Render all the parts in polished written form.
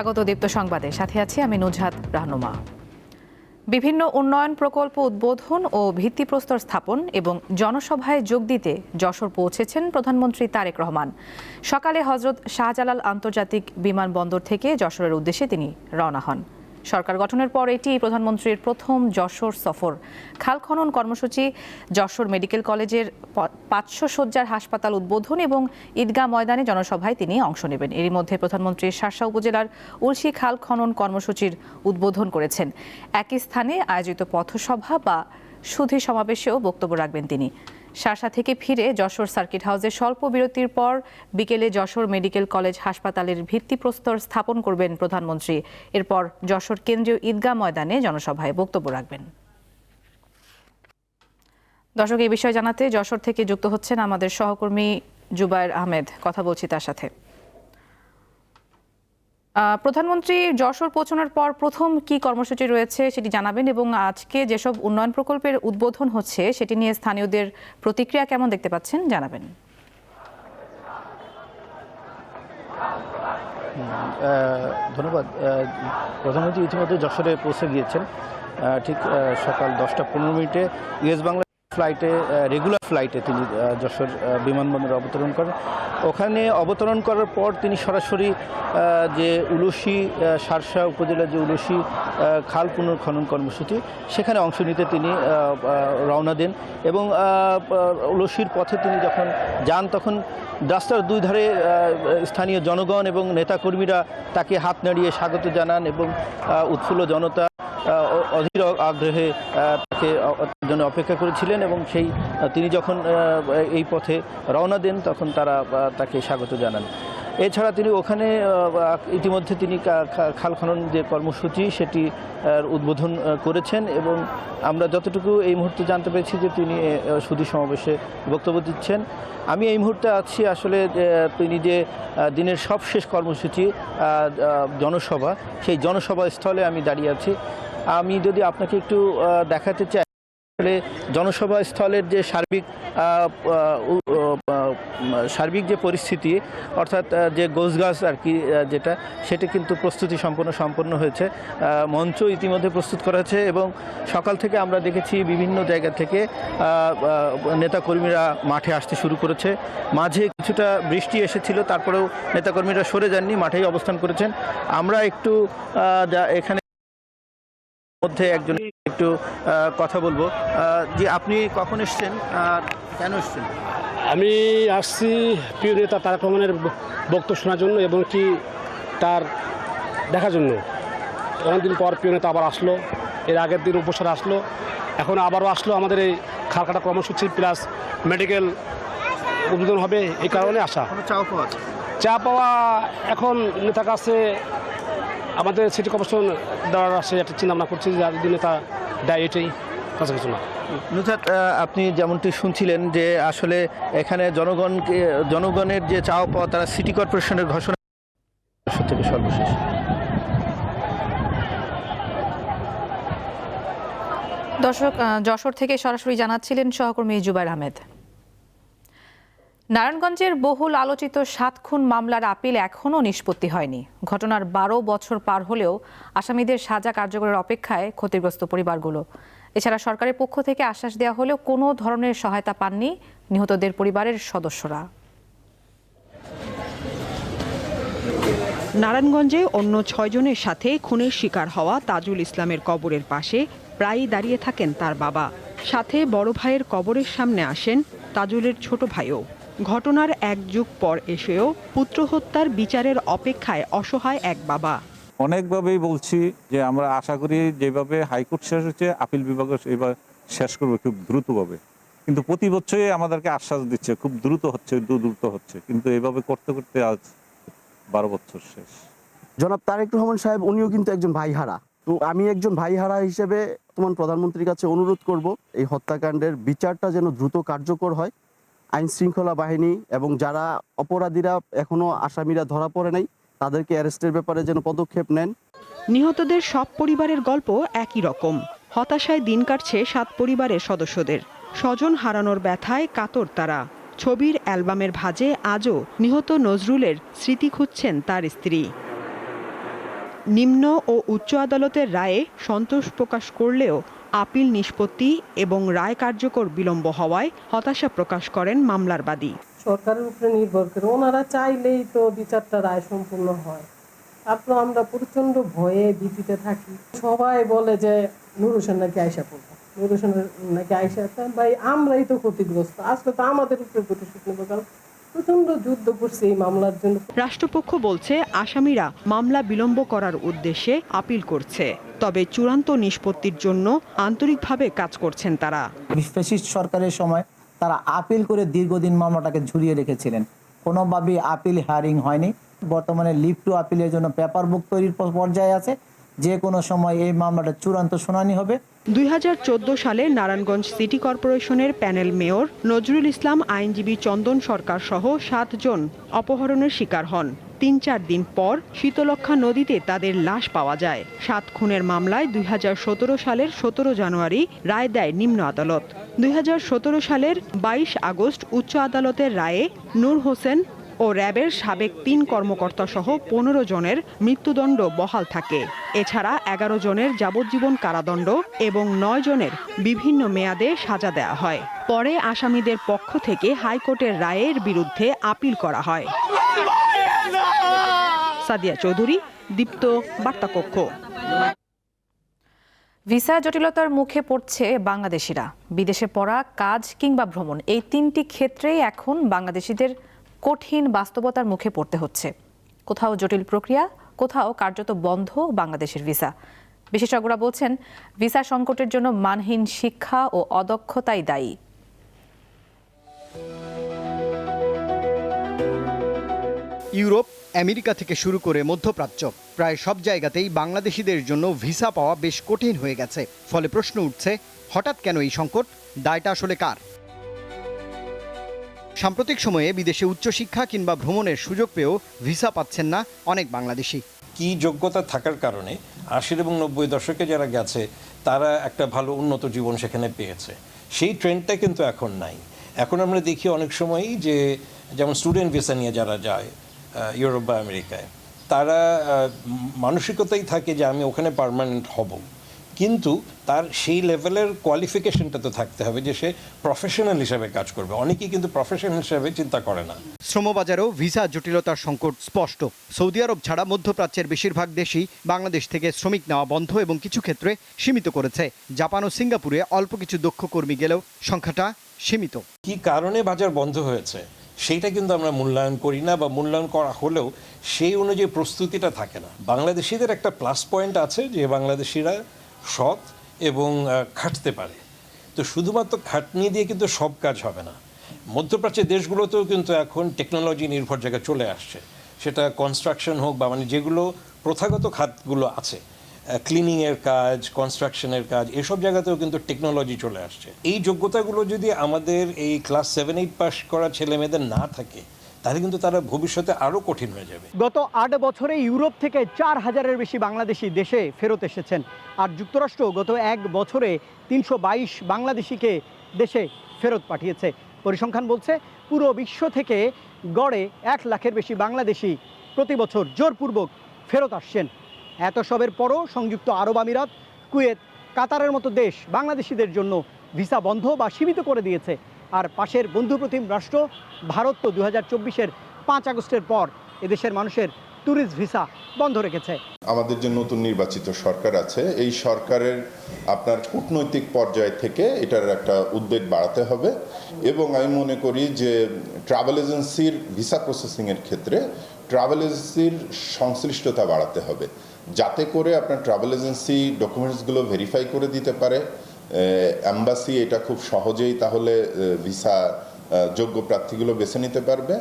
স্বাগত দীপ্ত সংবাদে, সাথে আছি আমি নুজহাত রাহনুমা। বিভিন্ন উন্নয়ন প্রকল্প উদ্বোধন ও ভিত্তিপ্রস্তর স্থাপন এবং জনসভায় যোগ দিতে যশোর পৌঁছেছেন প্রধানমন্ত্রী তারেক রহমান। সকালে হজরত শাহজালাল আন্তর্জাতিক বিমানবন্দর থেকে যশোরের উদ্দেশ্যে তিনি রওনা হন। সরকার গঠনের পর এটি প্রধানমন্ত্রীর প্রথম যশোর সফর। খাল খনন কর্মসূচি, যশোর মেডিকেল কলেজের 500 শয্যার হাসপাতাল উদ্বোধন এবং ঈদগাহ ময়দানে জনসভায় তিনি অংশ নেবেন। এরই মধ্যে প্রধানমন্ত্রী শার্শা উপজেলার উলশি খাল খনন কর্মসূচির উদ্বোধন করেছেন। একই স্থানে আয়োজিত পথসভা বা সুধী সমাবেশেও বক্তব্য রাখবেন তিনি। শার্শা থেকে ফিরে যশোর সার্কিট হাউসে স্বল্প বিরতির পর বিকেলে যশোর মেডিকেল কলেজ হাসপাতালের ভিত্তিপ্রস্তর স্থাপন করবেন প্রধানমন্ত্রী। এরপর যশোর কেন্দ্রীয় ঈদগাহ ময়দানে জনসভায় বক্তব্য রাখবেন। দর্শক, এই বিষয়ে জানাতে যশোর থেকে যুক্ত হচ্ছেন আমাদের সহকর্মী জুবায়ের আহমেদ। কথা বলছি তার সাথে। প্রধানমন্ত্রী যশোর পৌঁছানোর পর প্রথম কি কর্মসূচি রয়েছে সেটি জানাবেন, এবং আজকে যেসব উন্নয়ন প্রকল্পের উদ্বোধন হচ্ছে সেটি নিয়ে স্থানীয়দের প্রতিক্রিয়া কেমন দেখতে পাচ্ছেন জানাবেন। ধন্যবাদ। প্রধানমন্ত্রী ইতিমধ্যে যশোরে পৌঁছে গিয়েছেন। ঠিক সকাল 10টা 15 ইউএস বাংলা ফ্লাইটে, রেগুলার ফ্লাইটে তিনি যশোর বিমানবন্দরে অবতরণ করেন। ওখানে অবতরণ করার পর তিনি সরাসরি যে উলশি শার্শা উপজেলার যে উলশি খাল পুনর্খনন কর্মসূচি, সেখানে অংশ নিতে তিনি রওনা দেন। এবং উলশির পথে তিনি যখন যান তখন রাস্তার দুই ধারে স্থানীয় জনগণ এবং নেতাকর্মীরা তাকে হাত নাড়িয়ে স্বাগত জানান এবং উৎফুল্ল জনতা অধীর আগ্রহে তাকে জন্য অপেক্ষা করেছিলেন। এবং তিনি যখন এই পথে রওনা দেন তখন তারা তাকে স্বাগত জানান। এছাড়া তিনি ওখানে ইতিমধ্যে তিনি খাল খনন যে কর্মসূচি সেটি উদ্বোধন করেছেন। এবং আমরা যতটুকু এই মুহূর্তে জানতে পেরেছি যে তিনি সুধী সমাবেশে বক্তব্য দিচ্ছেন। আমি এই মুহূর্তে আছি আসলে তিনি যে দিনের সবশেষ কর্মসূচি জনসভা, সেই জনসভা স্থলে আমি দাঁড়িয়ে আছি। আমি যদি আপনাকে একটু দেখাতে চাই আসলে জনসভা স্থলের যে সার্বিক যে পরিস্থিতি, অর্থাৎ যে গোছগাছ আর কি, সেটা কিন্তু প্রস্তুতি সম্পন্ন হয়েছে। মঞ্চ ইতিমধ্যে প্রস্তুত করা হয়েছে এবং সকাল থেকে আমরা দেখেছি বিভিন্ন জায়গা থেকে নেতাকর্মীরা মাঠে আসতে শুরু করেছে। মাঝে কিছুটা বৃষ্টি এসেছিল, তারপরেও নেতাকর্মীরা সরে যাননি, মাঠেই অবস্থান করেছেন। আমরা একটু এখানে মধ্যে একজন একটু কথা বলবো। যে আপনি কখন এসছেন আর কেন এসছেন? আমি আসছি প্রিয় নেতা তারেক রহমানের বক্তব্য শোনার জন্য এবং কি তার দেখার জন্য। অনেকদিন পর প্রিয় নেতা আবার আসলো, এর আগের দিন উপসার আসলো, এখন আবারও আসলো। আমাদের এই খাল কাটা কর্মসূচি প্লাস মেডিকেল উদ্বোধন হবে, এই কারণে আসা। চা পাওয়া এখন নেতার কাছে আমাদের সিটি কর্পোরেশন দেওয়ার আসে একটা চিন্তা ভাবনা করছি যে যদি নেতা দেয় এটাই কাছে কিছু না। নুজহাত, আপনি যেমনটি শুনছিলেন যে আসলে এখানে জনগণের যে চাওয়া পাওয়া, তারা সিটি কর্পোরেশনের ঘোষণা থেকে সর্বশেষ। দর্শক, যশোর থেকে সরাসরি জানাচ্ছিলেন সহকর্মী জুবায়ের আহমেদ। নারায়ণগঞ্জের বহুল আলোচিত 7 খুন মামলার আপিল এখনও নিষ্পত্তি হয়নি। ঘটনার 12 বছর পার হলেও আসামিদের সাজা কার্যকরের অপেক্ষায় ক্ষতিগ্রস্ত পরিবারগুলো। এছাড়া সরকারের পক্ষ থেকে আশ্বাস দেওয়া হলেও কোনো ধরনের সহায়তা পাননি নিহতদের পরিবারের সদস্যরা। নারায়ণগঞ্জে অন্য 6 জনের সাথে খুনের শিকার হওয়া তাজুল ইসলামের কবরের পাশে প্রায়ই দাঁড়িয়ে থাকেন তার বাবা। সাথে বড় ভাইয়ের কবরের সামনে আসেন তাজুলের ছোট ভাইও। ঘটনার 1 যুগ পর এসেও পুত্র হত্যার বিচারের অপেক্ষায় অসহায় এক বাবা। অনেকভাবেই বলছি যে আমরা আশা করি যেভাবে হাইকোর্ট শেষ হচ্ছে আপিল বিভাগও এবার শেষ করবে খুব দ্রুতভাবে। কিন্তু প্রতি বছরই আমাদেরকে আশ্বাস দিচ্ছে খুব দ্রুত হচ্ছে, কিন্তু এভাবে করতে করতে আজ 12 বছর শেষ। জনাব তারেক রহমান সাহেব উনিও কিন্তু একজন ভাইহারা। তো আমি একজন ভাইহারা হিসেবে তোমার প্রধানমন্ত্রীর কাছে অনুরোধ করব এই হত্যাকাণ্ডের বিচারটা যেন দ্রুত কার্যকর হয়। আইন শৃঙ্খলা বাহিনী এবং যারা অপরাধীরা এখনো আসামিরা ধরা পড়ে নাই, তাদেরকে অ্যারেস্টের ব্যাপারে যেন পদক্ষেপ নেন। নিহতদের সব পরিবারের গল্প একই রকম। হতাশায় দিন কাটছে 7 পরিবারের সদস্যদের। স্বজন হারানোর ব্যথায় কাতর তারা। ছবির অ্যালবামের ভাঁজে আজও নিহত নজরুলের স্মৃতি খুঁজছেন তার স্ত্রী। নিম্ন ও উচ্চ আদালতের রায়ে সন্তোষ প্রকাশ করলেও আপিল নিষ্পত্তি এবং রায় কার্যকর বিলম্ব হওয়ায় হতাশা প্রকাশ করেন মামলার বাদী। সরকারের উপরে নির্ভর করে ওনারা চাইলেই তো বিচারটা রায় সম্পূর্ণ হয়। তারপর আমরা প্রচন্ড ভয়ে ভীতিতে থাকি। সবাই বলে যে নূর হোসেন নাকি আয়সা পড়বে, নূর হোসেন নাকি আয়সা। ভাই আমরাই তো ক্ষতিগ্রস্ত, আজকে তো আমাদের উপরে প্রতিশোধ নেব, কারণ প্রচন্ড যুদ্ধ করছে এই মামলার জন্য। রাষ্ট্রপক্ষ বলছে আসামিরা মামলা বিলম্ব করার উদ্দেশ্যে আপিল করছে, তবে চূড়ান্ত নিষ্পত্তির জন্য আন্তরিকভাবে কাজ করছেন তারা। ফ্যাসিস্ট সরকারের সময় তারা আপিল করে দীর্ঘদিন মামলাটাকে ঝুলিয়ে রেখেছিলেন, কোনোভাবেই আপিল হায়ারিং হয়নি। বর্তমানে লিভ টু আপিলের জন্য পেপার বুক তৈরির পর্যায়ে আছে, যে কোনো সময় এই মামলাটা চূড়ান্ত শুনানি হবে। 2014 সালে নারায়ণগঞ্জ সিটি কর্পোরেশনের প্যানেল মেয়র নজরুল ইসলাম আইনজীবী চন্দন সরকার সহ 7 জন অপহরণের শিকার হন। 3-4 দিন পর শীতলক্ষ্যা নদীতে তাদের লাশ পাওয়া যায়। 7 খুনের মামলায় 2017 সালের 17 জানুয়ারি রায় দেয় নিম্ন আদালত। 2017 সালের 22 আগস্ট উচ্চ আদালতের রায়ে নূর হোসেন ও র্যাবের সাবেক 3 কর্মকর্তা সহ 15 জনের মৃত্যুদণ্ড বহাল থাকে। এছাড়া 11 জনের যাবজ্জীবন কারাদণ্ড এবং 9 জনের বিভিন্ন মেয়াদে সাজা দেওয়া হয়। পরে আসামিদের পক্ষ থেকে হাইকোর্টের রায়ের বিরুদ্ধে আপিল করা হয়। সাদিয়া চৌধুরী, দীপ্ত বার্তাকক্ষ। ভিসা জটিলতার মুখে পড়ছে বাংলাদেশিরা। বিদেশে পড়া, কাজ কিংবা ভ্রমণ, এই 3টি ক্ষেত্রেই এখন বাংলাদেশিদের কঠিন বাস্তবতার মুখে পড়তে হচ্ছে। কোথাও জটিল প্রক্রিয়া, কোথাও কার্যত বন্ধ বাংলাদেশের ভিসা। বিশেষজ্ঞরা বলছেন, ভিসা সংকটের জন্য মানহীন শিক্ষা ও অদক্ষতাই দায়ী। ইউরোপ, আমেরিকা থেকে শুরু করে মধ্যপ্রাচ্য, প্রায় সব জায়গাতেই বাংলাদেশিদের জন্য ভিসা পাওয়া বেশ কঠিন হয়ে গেছে। ফলে প্রশ্ন উঠছে, হঠাৎ কেন এই সংকট? দায়টা আসলে কার? সাম্প্রতিক সময়ে বিদেশে উচ্চশিক্ষা কিংবা ভ্রমণের সুযোগ পেয়েও ভিসা পাচ্ছেন না অনেক বাংলাদেশি। কি যোগ্যতা থাকার কারণে 80 এবং 90 দশকে যারা গেছে তারা একটা ভালো উন্নত জীবন সেখানে পেয়েছে, সেই ট্রেন্ডটা কিন্তু এখন নাই। এখন আমরা দেখি অনেক সময়ই যে যেমন স্টুডেন্ট ভিসা নিয়ে যারা যায় ইউরোপ বা আমেরিকায়, তারা মানসিকতাই থাকে যে আমি ওখানে পার্মানেন্ট হব, কিন্তু তার সেই লেভেলের কোয়ালিফিকেশনটা তো থাকতে হবে যে সে প্রফেশনাল হিসেবে কাজ করবে। অনেকেই কিন্তু প্রফেশনাল হিসেবে চিন্তা করে না। শ্রমবাজারেও ভিসা জটিলতার সংকট স্পষ্ট। সৌদি আরব ছাড়া মধ্যপ্রাচ্যের বেশিরভাগ দেশই বাংলাদেশ থেকে শ্রমিক নেওয়া বন্ধ এবং কিছু ক্ষেত্রে সীমিত করেছে। জাপান ও সিঙ্গাপুরে অল্প কিছু দক্ষ কর্মী গেলেও সংখ্যাটা সীমিত। কি কারণে বাজার বন্ধ হয়েছে সেইটা কিন্তু আমরা মূল্যায়ন করি না, বা মূল্যায়ন করা হলেও সেই অনুযায়ী প্রস্তুতিটা থাকে না। বাংলাদেশিদের একটা প্লাস পয়েন্ট আছে যে বাংলাদেশিরা সৎ এবং খাটতে পারে। তো শুধুমাত্র খাটনি দিয়ে কিন্তু সব কাজ হবে না। মধ্যপ্রাচ্যের দেশগুলোতেও কিন্তু এখন টেকনোলজি নির্ভর জায়গায় চলে আসছে, সেটা কনস্ট্রাকশন হোক বা মানে যেগুলো প্রথাগত খাতগুলো আছে, ক্লিনিংয়ের কাজ, কনস্ট্রাকশনের কাজ, এসব জায়গাতেও কিন্তু টেকনোলজি চলে আসছে। এই যোগ্যতাগুলো যদি আমাদের এই ক্লাস 7-8 পাস করা ছেলে মেয়েদের না থাকে, তাহলে কিন্তু তারা ভবিষ্যতে আরও কঠিন হয়ে যাবে। গত 8 বছরে ইউরোপ থেকে 4000-এর বেশি বাংলাদেশি দেশে ফেরত এসেছেন, আর যুক্তরাষ্ট্র গত 1 বছরে 322 বাংলাদেশিকে দেশে ফেরত পাঠিয়েছে। পরিসংখ্যান বলছে পুরো বিশ্ব থেকে গড়ে 1 লাখের বেশি বাংলাদেশি প্রতি বছর জোরপূর্বক ফেরত আসছেন। এত সবের পরও সংযুক্ত আরব আমিরাত, কুয়েত, কাতারের মতো দেশ বাংলাদেশিদের জন্য ভিসা বন্ধ বা সীমিত করে দিয়েছে। আর পাশের বন্ধুপ্রতিম রাষ্ট্র ভারত তো 2024-এর 5 আগস্টের পর এদেশের মানুষের ট্যুরিস্ট ভিসা বন্ধ রেখেছে। আমাদের যে নতুন নির্বাচিত সরকার আছে, এই সরকারের আপনার কূটনৈতিক পর্যায় থেকে এটার একটা উদ্বেগ বাড়াতে হবে, এবং আমি মনে করি যে ট্রাভেল এজেন্সির ভিসা প্রসেসিংয়ের ক্ষেত্রে ট্রাভেল এজেন্সির সংশ্লিষ্টতা বাড়াতে হবে, যাতে করে আপনার ট্রাভেল এজেন্সি ডকুমেন্টসগুলো ভেরিফাই করে দিতে পারে। এম্বাসি এটা খুব সহজেই তাহলে ভিসা যোগ্য প্রার্থীগুলো বেছে নিতে পারবে।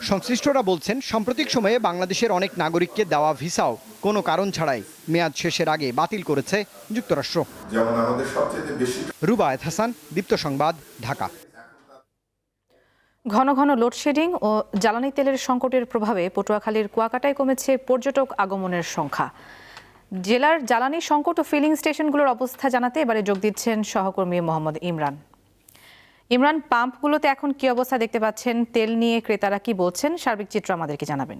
সংশ্লিষ্টরা বলছেন, সাম্প্রতিক সময়ে বাংলাদেশের অনেক নাগরিককে দেওয়া ভিসাও কোনো কারণ ছাড়াই মেয়াদ শেষের আগে বাতিল করেছে যুক্তরাষ্ট্র। যেমন আমাদের সবচেয়ে বেশি। রুবায়েত হাসান, দীপ্ত সংবাদ, ঢাকা। ঘন ঘন লোডশেডিং ও জ্বালানি তেলের সংকটের প্রভাবে পটুয়াখালীর কুয়াকাটায় কমেছে পর্যটক আগমনের সংখ্যা। জেলার জ্বালানি সংকট ও ফিলিং স্টেশনগুলোর অবস্থা জানাতে এবারে যোগ দিচ্ছেন সহকর্মী মোহাম্মদ ইমরান। ইমরান, পাম্পগুলোতে এখন কি অবস্থা দেখতে পাচ্ছেন? তেল নিয়ে ক্রেতারা কি বলছেন? সার্বিক চিত্র আমাদেরকে জানাবেন।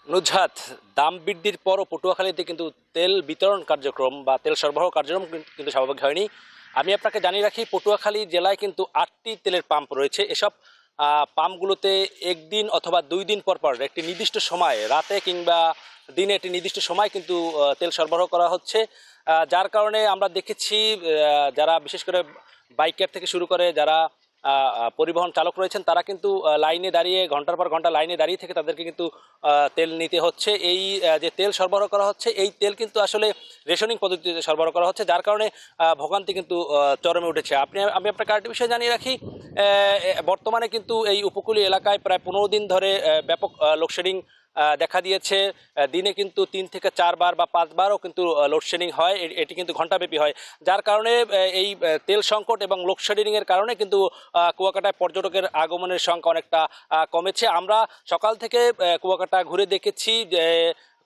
নুজহাত, দাম বৃদ্ধির পরও পটুয়াখালীতে কিন্তু তেল বিতরণ কার্যক্রম বা তেল সরবরাহ কার্যক্রম কিন্তু স্বাভাবিক হয়নি। আমি আপনাকে জানিয়ে রাখি, পটুয়াখালী জেলায় কিন্তু 8টি তেলের পাম্প রয়েছে। এসব পাম্পগুলোতে একদিন অথবা 2 দিন পর পর একটি নির্দিষ্ট সময়, রাতে কিংবা দিনে একটি নির্দিষ্ট সময় কিন্তু তেল সরবরাহ করা হচ্ছে, যার কারণে আমরা দেখেছি যারা বিশেষ করে বাইকার থেকে শুরু করে যারা পরিবহন চালক রয়েছেন তারা কিন্তু লাইনে দাঁড়িয়ে ঘন্টার পর ঘন্টা লাইনে দাঁড়িয়ে থেকে তাদেরকে কিন্তু তেল নিতে হচ্ছে। এই যে তেল সরবরাহ করা হচ্ছে, এই তেল কিন্তু আসলে রেশনিং পদ্ধতিতে সরবরাহ করা হচ্ছে, যার কারণে ভোগান্তি কিন্তু চরমে উঠেছে। আমি আপনাকে আরেকটি বিষয় জানিয়ে রাখি, বর্তমানে কিন্তু এই উপকূলীয় এলাকায় প্রায় 15 দিন ধরে ব্যাপক লোডশেডিং দেখা দিয়েছে। দিনে কিন্তু 3 থেকে 4 বার বা 5 বারও কিন্তু লোডশেডিং হয়। এটি কিন্তু ঘণ্টাব্যাপী হয়, যার কারণে এই তেল সংকট এবং লোডশেডিংয়ের কারণে কিন্তু কুয়াকাটায় পর্যটকের আগমনের সংখ্যা অনেকটা কমেছে। আমরা সকাল থেকে কুয়াকাটা ঘুরে দেখেছি যে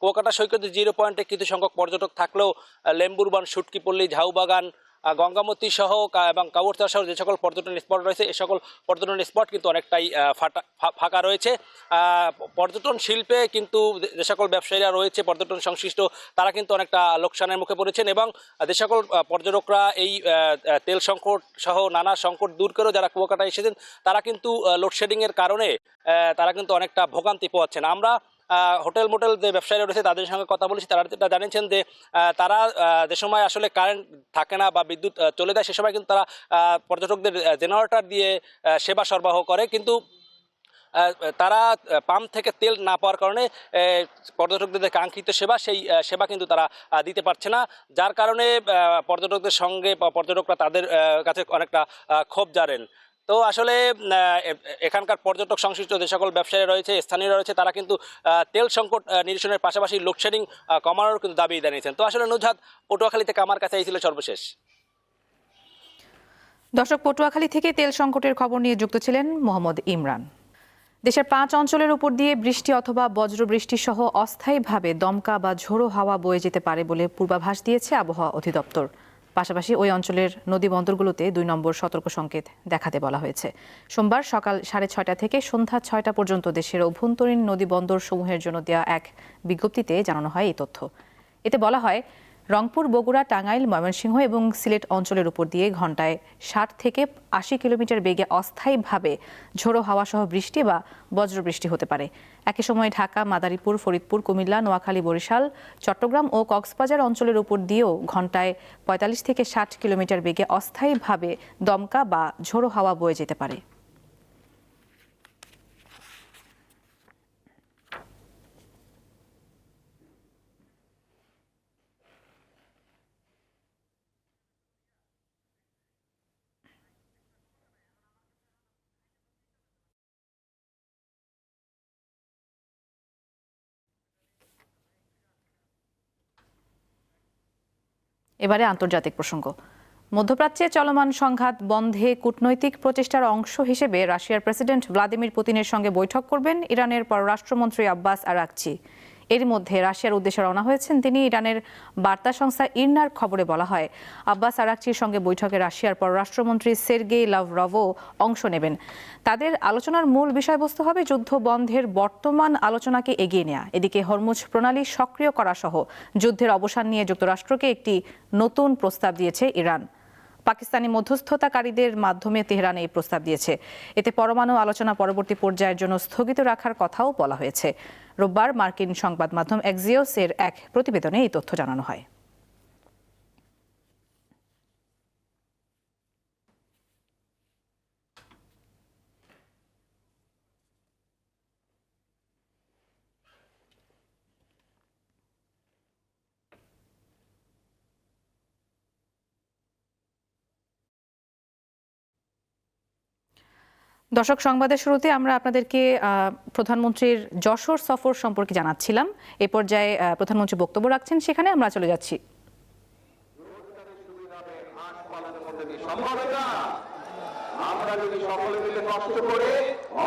কুয়াকাটা সৈকতের 0 পয়েন্টে কিছু সংখ্যক পর্যটক থাকলেও লেম্বুরবান, সুটকিপল্লী, ঝাউবাগান, গঙ্গামতি সহ এবং কাউরচর সহ যে সকল পর্যটন স্পট রয়েছে, এ সকল পর্যটন স্পট কিন্তু অনেকটাই ফাঁকা রয়েছে। পর্যটন শিল্পে কিন্তু যে সকল ব্যবসায়ীরা রয়েছে পর্যটন সংশ্লিষ্ট, তারা কিন্তু অনেকটা লোকসানের মুখে পড়েছেন এবং যে সকল পর্যটকরা এই তেল সংকট সহ নানা সংকট দূর করেও যারা কুয়াকাটায় এসেছেন, তারা কিন্তু লোডশেডিংয়ের কারণে তারা কিন্তু অনেকটা ভোগান্তি পোহাচ্ছেন। আমরা হোটেল মোটেল যে ব্যবসায়ীরা রয়েছে তাদের সঙ্গে কথা বলেছি, তারা যেটা জানিয়েছেন যে তারা যে সময় আসলে কারেন্ট থাকে না বা বিদ্যুৎ চলে যায়, সে সময় কিন্তু তারা পর্যটকদের জেনারেটর দিয়ে সেবা সরবরাহ করে, কিন্তু তারা পাম্প থেকে তেল না পাওয়ার কারণে পর্যটকদের যে কাঙ্ক্ষিত সেবা, সেই সেবা কিন্তু তারা দিতে পারছে না, যার কারণে পর্যটকদের সঙ্গে বা পর্যটকরা তাদের কাছে অনেকটা ক্ষোভ জানেন। তো আসলে এখানকার পর্যটক সংশ্লিষ্ট যে সকল ব্যবসায়ী রয়েছে, স্থানীয় রয়েছে, তারা কিন্তু তেল সংকট নিরসনের পাশাপাশি লোডশেডিং কমানোর কিন্তু দাবি জানিয়েছেন। তো আসলে নুজহাত, পটুয়াখালী থেকে আমার কাছে এই ছিল সর্বশেষ। দর্শক, পটুয়াখালী থেকে তেল সংকটের খবর নিয়ে যুক্ত ছিলেন মোহাম্মদ ইমরান। দেশের 5 অঞ্চলের উপর দিয়ে বৃষ্টি অথবা বজ্রবৃষ্টি সহ অস্থায়ীভাবে দমকা বা ঝোড়ো হাওয়া বয়ে যেতে পারে বলে পূর্বাভাস দিয়েছে আবহাওয়া অধিদপ্তর। পাশাপাশি ওই অঞ্চলের নদী বন্দরগুলোতে 2 নম্বর সতর্ক সংকেত দেখাতে বলা হয়েছে। সোমবার সকাল 6:30 থেকে সন্ধ্যা 6টা পর্যন্ত দেশের অভ্যন্তরীণ নদী বন্দর সমূহের জন্য দেওয়া এক বিজ্ঞপ্তিতে জানানো হয় এই তথ্য। এতে বলা হয়, রংপুর, বগুড়া, টাঙ্গাইল, ময়মনসিংহ এবং সিলেট অঞ্চলের উপর দিয়ে ঘন্টায় 60 থেকে 80 কিলোমিটার বেগে অস্থায়ীভাবে ঝোড়ো হাওয়া সহ বৃষ্টি বা বজ্রবৃষ্টি হতে পারে। একই সময় ঢাকা, মাদারীপুর, ফরিদপুর, কুমিল্লা, নোয়াখালী, বরিশাল, চট্টগ্রাম ও কক্সবাজার অঞ্চলের উপর দিয়েও ঘন্টায় 45 থেকে 60 কিলোমিটার বেগে অস্থায়ীভাবে দমকা বা ঝোড়ো হাওয়া বয়ে যেতে পারে। এবারে আন্তর্জাতিক প্রসঙ্গ। মধ্যপ্রাচ্যে চলমান সংঘাত বন্ধে কূটনৈতিক প্রচেষ্টার অংশ হিসেবে রাশিয়ার প্রেসিডেন্ট ভ্লাদিমির পুতিনের সঙ্গে বৈঠক করবেন ইরানের পররাষ্ট্রমন্ত্রী আব্বাস আরাকচি। এর মধ্যে রাশিয়ার উদ্দেশ্যে রওনা হয়েছেন তিনি। ইরানের বার্তা সংস্থা ইরনার খবরে বলা হয়, আব্বাস আরাকচির সঙ্গে বৈঠকে রাশিয়ার পররাষ্ট্রমন্ত্রী সের্গেই লাভরভও অংশ নেবেন। তাদের আলোচনার মূল বিষয়বস্তু হবে যুদ্ধ বন্ধের বর্তমান আলোচনাকে এগিয়ে নেওয়া, এদিকে হরমুজ প্রণালী সক্রিয় করা সহ যুদ্ধের অবসান নিয়ে যুক্তরাষ্ট্রকে একটি নতুন প্রস্তাব দিয়েছে ইরান। পাকিস্তানি মধ্যস্থতাকারীদের মাধ্যমে তেহরান এই প্রস্তাব দিয়েছে। এতে পরমাণু আলোচনা পরবর্তী পর্যায়ের জন্য স্থগিত রাখার কথাও বলা হয়েছে। রোববার মার্কিন সংবাদ মাধ্যম এক্সিওস এর এক প্রতিবেদনে এই তথ্য জানানো হয়। দর্শক, সংবাদের শুরুতে আমরা আপনাদেরকে প্রধানমন্ত্রীর যশোর সফর সম্পর্কে জানাচ্ছিলাম। এই পর্যায়ে প্রধানমন্ত্রী বক্তব্য রাখছেন, সেখানে আমরা চলে যাচ্ছি। আমরা যদি সকলে মিলে কষ্ট করে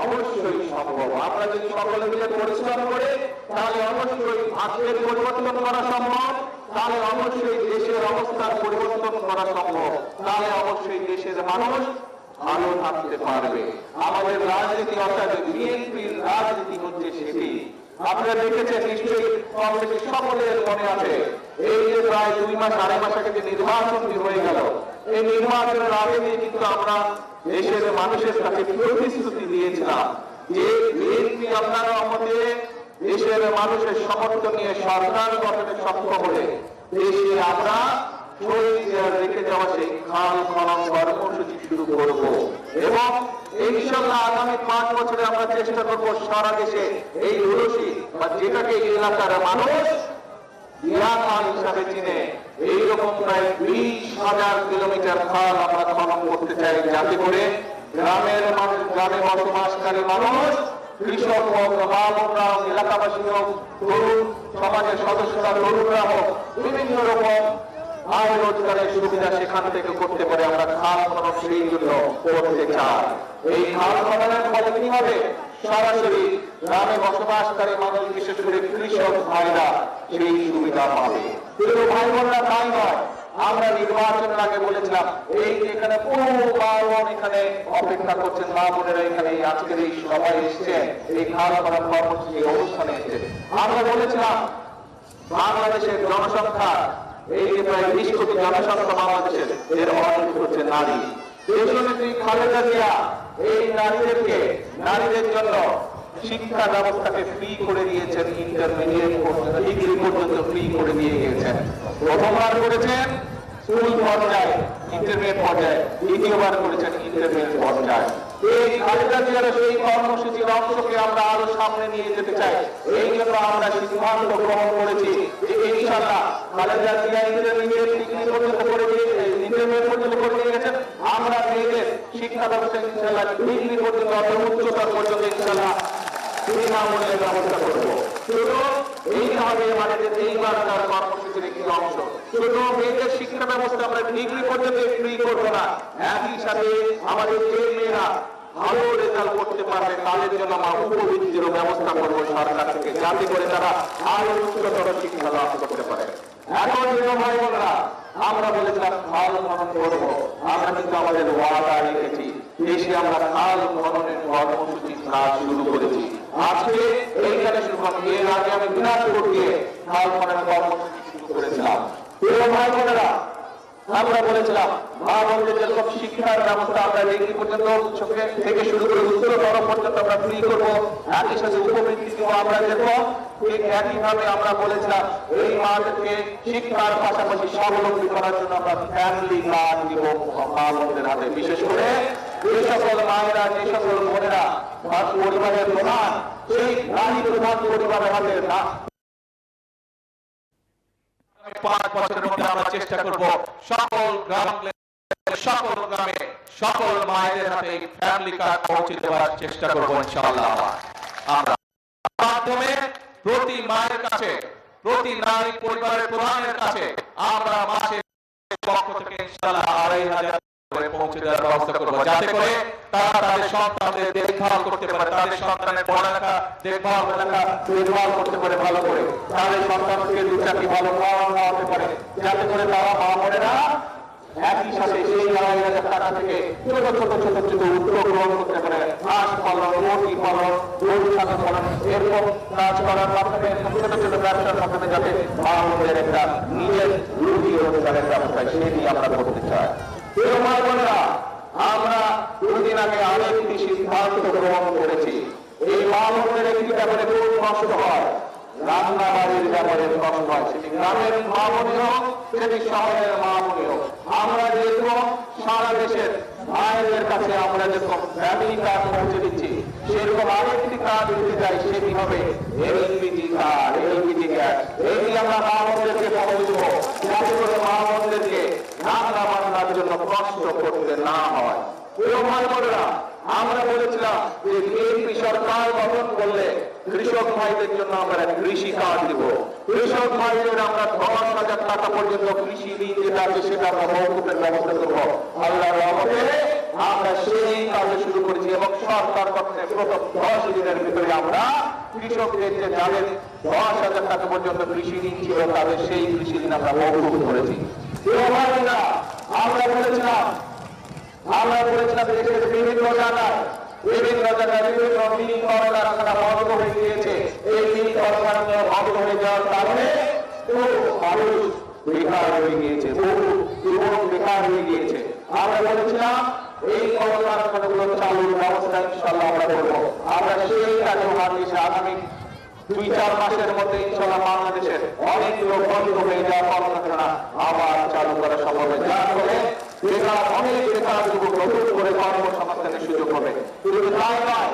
অবশ্যই সম্ভব, আমরা যদি সকলে মিলে পরিশ্রম করে তাহলে অবশ্যই ভাগ্যের পরিবর্তন করা সম্ভব, তাহলে অবশ্যই দেশের অবস্থার পরিবর্তন করা সম্ভব, তাহলে অবশ্যই দেশের মানুষ ভালো থাকতে পারবে। আমাদের রাজনীতি অর্থাৎ বিএনপির রাজনীতি হচ্ছে সেটি। আপনারা দেখেছেন নিশ্চয়ই, কম বেশি সকলের মনে আছে, এই যে প্রায় 2 মাস 2.5 মাস আগে যে নির্বাচনটি হয়ে গেল, এই নির্বাচনের আগে দিয়ে কিন্তু আমরা দেশের মানুষের কাছে প্রতিশ্রুতি দিয়েছিলাম যে বিএনপি আপনার মতে দেশের মানুষের সমর্থন নিয়ে সরকার গঠনে সক্ষম হলে দেশে আমরা রেখে যাওয়া সেই খাল খনন কর্মসূচি শুরু করব এবং ইনশাআল্লাহ আগামী 5 বছরে আমরা চেষ্টা করব সারা দেশে এই নুরুশি বা যেটাকে এই এলাকার মানুষ ইয়ামান হিসাবে চিনে এইরকম প্রায় 20,000 কিলোমিটার খাল আমরা খনন করতে চাই, যাতে করে গ্রামের মানুষ, গ্রামে বসবাসকারী মানুষ, কৃষক হোক, মা-বোনরা হোক, এলাকাবাসী হোক, তরুণ সমাজের সদস্যরা, তরুণরা হোক, বিভিন্ন রকম আয় রোজগারের সুবিধা সেখান থেকে করতে পারে। আমরা খাল খনন সেই জন্য করতে চাই। এই খাল খননের ফলে কি হবে? সরাসরি গ্রামে বসবাসকারী মানুষ, বিশেষ করে কৃষক ভাইরা সেই সুবিধা পাবে। কিন্তু ভাই বোনরা তাই নয়, আমরা নির্বাচনের আগে বলেছিলাম এই যে এখানে এখানে অপেক্ষা করছেন মা বোনেরা, এখানে আজকের এই সভায় এসছেন, এই খাল খনন কর্মসূচি অনুষ্ঠানে এসছেন, আমরা বলেছিলাম বাংলাদেশের জনসংখ্যা এই যে প্রায় 20 কোটি জনসংখ্যা বাংলাদেশের, এর অনেক হচ্ছে নারী। দেশনেত্রী খালেদা জিয়া এই নারীদের জন্য শিক্ষা ব্যবস্থাকে ফ্রি করে দিয়েছেন, ইন্টারমিডিয়েট পর্যন্ত, ডিগ্রি পর্যন্ত ফ্রি করে দিয়ে গিয়েছেন। প্রথমবার করেছেন স্কুল পর্যায়ে, ইন্টারমিডিয়েট পর্যায়ে, দ্বিতীয়বার করেছেন ইন্টারমিডিয়েট পর্যায়ে। এই খালেদা জিয়ার সেই কর্মসূচির অংশকে আমরা আরো সামনে নিয়ে যেতে চাই। এই জন্য আমরা সিদ্ধান্ত গ্রহণ করেছি যে ইনশাআল্লাহ খালেদা জিয়া ইন্টারমিডিয়েট ডিগ্রি পর্যন্ত করে দিয়েছেন, ইন্টারমিডিয়েট পর্যন্ত করে দিয়ে গেছেন, আমরা মেয়েদের শিক্ষা ব্যবস্থা ইনশাআল্লাহ ডিগ্রি পর্যন্ত, উচ্চতর পর্যন্ত ইনশাআল্লাহ বিনামূল্যে ব্যবস্থা করবো। শুধু এইভাবে আমাদের এইবার তার কর্মসূচির একটি অংশ, শুধু মেয়েদের শিক্ষা ব্যবস্থা আমরা ডিগ্রি পর্যন্ত ফ্রি করবো না, একই সাথে আমাদের যে মেয়েরা ভালো রেজাল্ট করতে পারবে তাদের জন্য আমরা উপবৃত্তির ব্যবস্থা করবো সরকার থেকে, যাতে করে তারা আরো উচ্চতর শিক্ষা লাভ করতে পারে। এখন ভাই বোনরা, আমরা বলেছিলাম খাল খনন করবো, আমরা কিন্তু আমাদের ওয়াদা রেখেছি, দেশে আমরা খাল খননের কর্মসূচি কাজ শুরু করেছি। আজকে এইখানে শুরু করলাম, এর আগে আমি দিনাজপুর দিয়ে খাল খননের কর্মসূচি শুরু করেছিলাম। ভাই বোনেরা, আমরা বলেছিলাম মা বোনদের যেরকম শিক্ষার ব্যবস্থা আমরা ডিগ্রি পর্যন্ত থেকে শুরু করে উচ্চতর পর্যন্ত আমরা ফ্রি করবো, একই সাথে উপবৃত্তি আমরা দেবো। ঠিক একইভাবে আমরা বলেছিলাম এই মাদেরকে শিক্ষার পাশাপাশি স্বাবলম্বী করার জন্য আমরা ফ্যামিলি কার্ড দিব মা বোনদের হাতে। বিশেষ করে যে সকল মায়েরা, যে সকল বোনেরা পরিবারের প্রধান, সেই নারী প্রধান পরিবারের হাতে 5 বছরের মধ্যে আমরা চেষ্টা করব সকল গ্রামে, সকল মায়েদের হাতে ফ্যামিলি কার্ড পৌঁছে দেওয়ার চেষ্টা করবো ইনশাআল্লাহ। আমরা মাধ্যমে প্রতি মায়ের কাছে, প্রতি নারী পরিবারের প্রধানের কাছে আমরা মাসে পক্ষ থেকে ইনশাআল্লাহ 2,500 করে পৌঁছে দেওয়ার ব্যবস্থা করবো, যাতে করে তারা তাদের সন্তানদের দেখভাল করতে পারে, তাদের সন্তানের পড়ালেখা দেখভাল করতে পারে ভালো করে, তাদের সন্তানকে 2 চাকরি ভালো খাওয়াতে পারে, যাতে করে তারা মা বোনেরা একই সাথে সেই 2,500 টাকা থেকে ছোট ছোট উদ্যোগ গ্রহণ করতে পারে। হাঁস পালন, মুরগি পালন, গরু ছাগল পালন, এরকম কাজ করার মাধ্যমে ছোট ছোট ব্যবসার মাধ্যমে যাতে মা বোনদের একটা নিজের রুজি রোজগারের ব্যবস্থা সেটি আমরা করতে চাই। মা বোনেরা, আমরা 2 দিন আগে আরেকটি সিদ্ধান্ত গ্রহণ করেছি। এই মা বোনদের একটি ব্যাপারে খুব কষ্ট হয়, রান্না বাড়ির ব্যাপারে কষ্ট হয়, সেটি গ্রামের মা বোনই হোক, সেটি শহরের মা বোনই হোক। আমরা যেরকম সারা দেশের মায়েদের কাছে আমরা যেরকম ফ্যামিলি কার্ড পৌঁছে দিচ্ছি, সেরকম আরেকটি কার্ড দিতে চাই, সেটি হবে এলপিজি কার্ড, এলপিজি গ্যাস। এটি আমরা মা বোনদেরকে পৌঁছে দেবো, যাতে করে মা বোনদেরকে রান্না বান্নার জন্য কষ্ট করতে না হয়। আমরা বলেছিলাম যে বিএনপি সরকার গঠন করলে কৃষক ভাইদের জন্য আমরা কৃষি কার্ড দিব, কৃষক ভাইদের আমরা 10,000 টাকা পর্যন্ত কৃষি ঋণ যেটা আছে সেটা আমরা মৌকুফের ব্যবস্থা করবো। আল্লাহর রহমতে আমরা সেই কাজ শুরু করেছি এবং সরকার গঠনের প্রথম 10 দিনের ভিতরে আমরা কৃষকদের যে যাদের 10,000 টাকা পর্যন্ত কৃষি ঋণ ছিল তাদের সেই কৃষি ঋণ আমরা মৌকুফ করেছি। আমরা বলেছিলাম দেশের বিভিন্ন জায়গায় বিভিন্ন জায়গায় বিভিন্ন মিল কলকারখানা বন্ধ হয়ে গিয়েছে। এই মিল কলকারখানা বন্ধ হয়ে যাওয়ার কারণে মানুষ বেকার হয়ে গিয়েছে, বহু যুবক বেকার হয়ে গিয়েছে। আমরা বলেছিলাম এই কলকারখানাগুলো চালুর ব্যবস্থা ইনশাআল্লাহ আমরা করবো। আমরা সেই কাজে হাত দিয়েছি। আগামী 2-4 মাসের মধ্যে ইনশাআল্লাহ বাংলাদেশের অনেকগুলো বন্ধ হয়ে যাওয়া কলকারখানা আবার চালু করা সম্ভব হবে, যার ফলে বেকার অনেক বেকার যুবক নতুন করে কর্মসংস্থানের সুযোগ হবে। শুধু তাই নয়,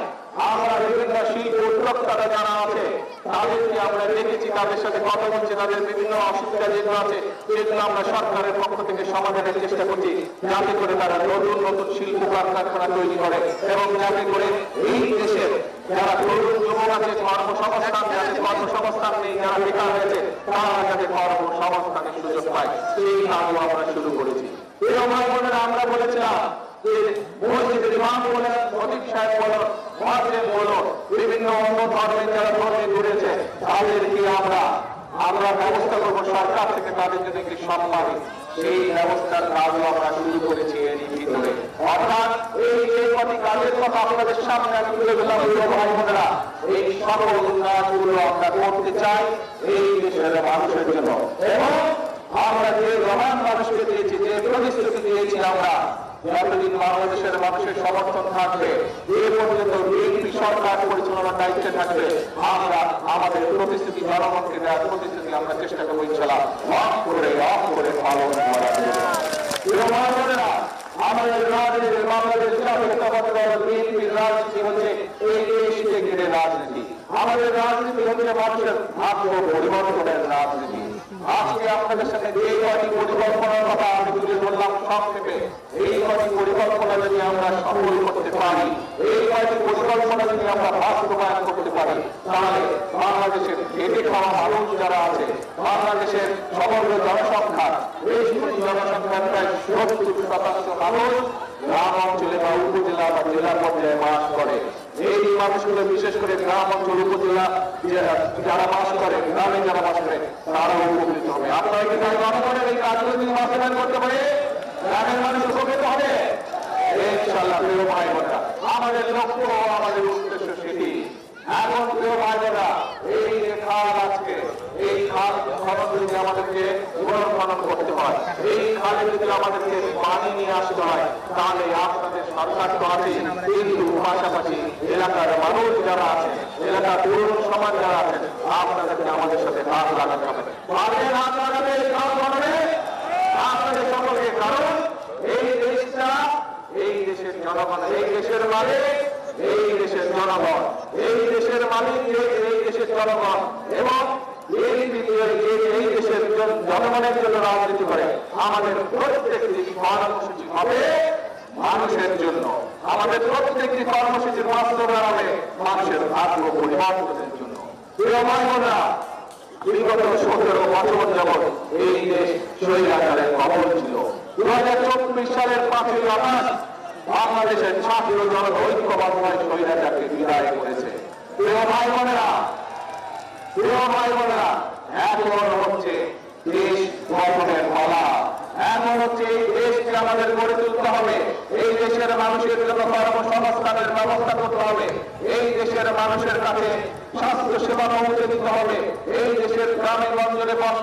আমরা বিভিন্ন শিল্প উদ্যোক্তারা যারা আছে তাদেরকে আমরা দেখেছি, তাদের সাথে কথা বলছি, তাদের বিভিন্ন অসুবিধা যেগুলো আছে সেগুলো আমরা সরকারের পক্ষ থেকে সমাধানের চেষ্টা করছি, যাতে করে তারা নতুন নতুন শিল্প কারখানা তৈরি করে এবং যাতে করে এই দেশের যারা তরুণ যুবক আছে কর্মসংস্থান নেই, যারা বেকার হয়েছে তারা যাতে কর্মসংস্থানের সুযোগ পায়, সেই কাজও আমরা শুরু করেছি। আমরা বলেছিলাম যে মসজিদের ইমাম বলেন, খতিব সাহেব বলেন, মুয়াজ্জিন বলেন, বিভিন্ন অন্য ধর্মের যারা ধর্মে ঘুরেছে তাদেরকে আমরা ব্যবস্থা করবো সরকার থেকে তাদের জন্য একটি সম্মান, সেই ব্যবস্থার কাজও আমরা শুরু করেছি এর ভিতরে। অর্থাৎ এই যে কটি কাজের কথা আপনাদের সামনে আমি তুলে দিলাম, ভাই বোনেরা, এই সকল কাজগুলো আমরা করতে চাই এই দেশের মানুষের জন্য। এবং আমরা যে রহমান মানুষকে দিয়েছি, যে প্রতিশ্রুতি দিয়েছি, আমরা যতদিন বাংলাদেশের মানুষের সমর্থন থাকবে, এ পর্যন্ত বিএনপি সরকার পরিচালনার দায়িত্বে থাকবে, আমরা আমাদের প্রতিশ্রুতি জনগণকে দেওয়ার প্রতিশ্রুতি আমরা চেষ্টা করবো ইনশাআল্লাহ অফ করে পালন করার জন্য। আমাদের রাজনীতি, বাংলাদেশ জাতীয়তাবাদী দল বিএনপির রাজনীতি হচ্ছে এই দেশকে ঘিরে রাজনীতি। আমাদের রাজনীতি হচ্ছে মানুষের আত্ম পরিবর্তনের রাজনীতি। আজকে আপনাদের সাথে যে কয়টি পরিকল্পনার কথা আমি তুলে ধরলাম সংক্ষেপে, এই কয়টি পরিকল্পনা যদি আমরা সফল করতে পারি, এই কয়টি পরিকল্পনা যদি আমরা বাস্তবায়ন করতে পারি, তাহলে বাংলাদেশের খেটে খাওয়া মানুষ যারা আছে, বাংলাদেশের সমগ্র জনসংখ্যার বেশি জনসংখ্যার প্রায় 70% মানুষ গ্রাম অঞ্চলে বা উপজেলা বা জেলা পর্যায়ে বাস করে। এই মানুষগুলো বিশেষ করে গ্রাম অঞ্চল উপজেলা যারা বাস করে, গ্রামে যারা বাস করে, তারা উপকৃত হবে। আপনারা কি তাই মনে করেন এই কাজগুলো যদি বাস্তবায়ন করতে পারে গ্রামের মানুষ উপকৃত হবে? ইনশাআল্লাহ। প্রিয় ভাই বোনেরা, আমাদের লক্ষ্য, আমাদের উদ্দেশ্য সেটি। এখন প্রিয় ভাই বোনেরা, এই যে খাল আজকে, এই খাল খনন যদি আমাদেরকে পুনর্খনন করতে হয়, এই খালে যদি আমাদেরকে পানি নিয়ে আসতে হয়, তাহলে আপনাদের সরকার তো আছে, কিন্তু পাশাপাশি এলাকার মানুষ যারা আছে, এলাকার তরুণ সমাজ যারা আছে, আপনাদেরকে আমাদের সাথে হাত লাগাতে হবে। পারবেন হাত লাগাবে এই খাল খননে আপনাদের সকলকে, কারণ এই দেশটা এই দেশের জনগণ, এই দেশের মালিক এই দেশের জনগণ, এই দেশের মালিক এই দেশের জনগণ, এবং এই দেশের জনগণের জন্য রাজনীতি করে। আমাদের প্রত্যেকটি কর্মসূচি হবে মানুষের জন্য, আমাদের প্রত্যেকটি কর্মসূচির বাস্তবায়ন হবে মানুষের আত্ম পরিবর্তনের জন্য। বিগত 17 বছর যাবৎ এই দেশ স্বৈরাচারের কবল ছিল। 2024 সালের 5ই আগস্ট বাংলাদেশের ছাত্র জনতা ঐক্যবদ্ধ স্বৈরাচারকে বিদায় করেছে। প্রিয় ভাই বোনেরা, এখন হচ্ছে দেশ গঠনের পালা। এখন হচ্ছে এই দেশকে আমাদের গড়ে তুলতে হবে, এই দেশের মানুষের জন্য কর্মসংস্থানের ব্যবস্থা করতে হবে, এই দেশের মানুষের কাছে স্বাস্থ্য সেবা পৌঁছে দিতে হবে, এই দেশের গ্রামে গঞ্জে বাস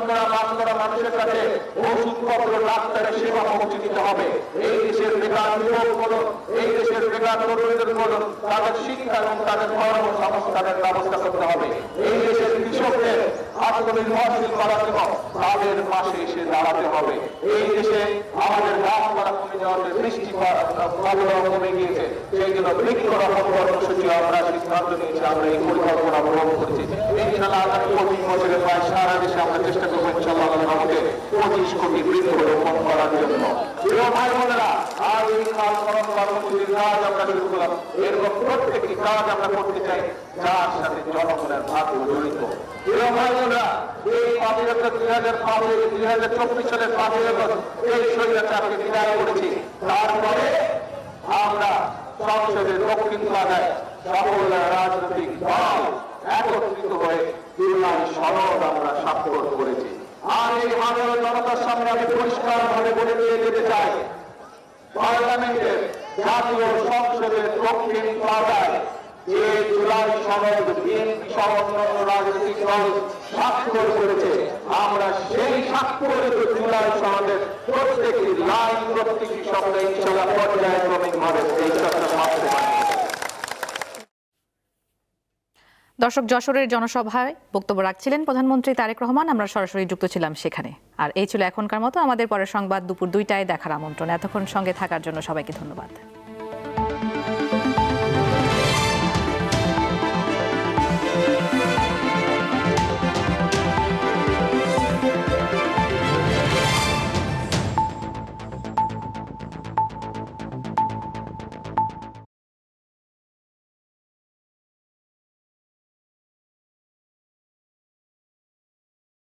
করা মানুষের কাছে ওষুধপত্র ডাক্তারের সেবা পৌঁছে দিতে হবে, এই দেশের বেকার যুবক বলুন, এই দেশের বেকার তরুণদের বলুন, তাদের শিক্ষা এবং তাদের কর্মসংস্থানের ব্যবস্থা করতে হবে, এই দেশের কৃষকদের আত্মনির্ভরশীল করার জন্য তাদের পাশে এসে দাঁড়াতে হবে। এই দেশে আমাদের গাছপালা কমে যাওয়াতে বৃষ্টিপাত কমে গিয়েছে, সেই জন্য বৃক্ষরোপণ কর্মসূচি আমরা সিদ্ধান্ত নিয়েছি, আমরা এই পরিকল্পনা গ্রহণ করেছি। ইনশাআল্লাহ আগামী 25 বছরের প্রায় সারা দেশে আমরা চেষ্টা করবো ইনশাআল্লাহ আমাদের 25 কোটি বৃক্ষরোপণ করার জন্য। প্রিয় ভাই বোনেরা, আজ এই খাল খনন কর্মসূচির কাজ আমরা শুরু করলাম, এরকম প্রত্যেকটি কাজ আমরা করতে চাই যার সাথে জনগণের ভাগ্য জড়িত। প্রিয় ভাই বোনেরা, এই 5 আগস্ট 2024 সালের 5 আগস্ট এই স্বৈরাচারকে বিদায় করেছি। তারপরে আমরা সংসদের দক্ষিণ প্লাজায় সকল রাজনৈতিক দল একত্রিত হয়ে জুলাই সনদ আমরা স্বাক্ষর করেছি। আর এই মাননীয় জনতার সামনে আমি পরিষ্কার ভাবে বলে দিয়ে যেতে চাই, পার্লামেন্টের জাতীয় সংসদের দক্ষিণ প্লাজায় যে জুলাই সনদ বিএনপি সহ অন্যান্য রাজনৈতিক দল স্বাক্ষর করেছে, আমরা সেই স্বাক্ষরিত জুলাই সনদের প্রত্যেকটি লাইন প্রত্যেকটি শব্দ ইনশাআল্লাহ পর্যায়ক্রমিকভাবে এই চর্চা সমাপ্ত হবে। দর্শক, যশোরের জনসভায় বক্তব্য রাখছিলেন প্রধানমন্ত্রী তারেক রহমান। আমরা সরাসরি যুক্ত ছিলাম সেখানে। আর এই ছিল এখনকার মতো। আমাদের পরের সংবাদ দুপুর 2টায় দেখার আমন্ত্রণ। এতক্ষণ সঙ্গে থাকার জন্য সবাইকে ধন্যবাদ।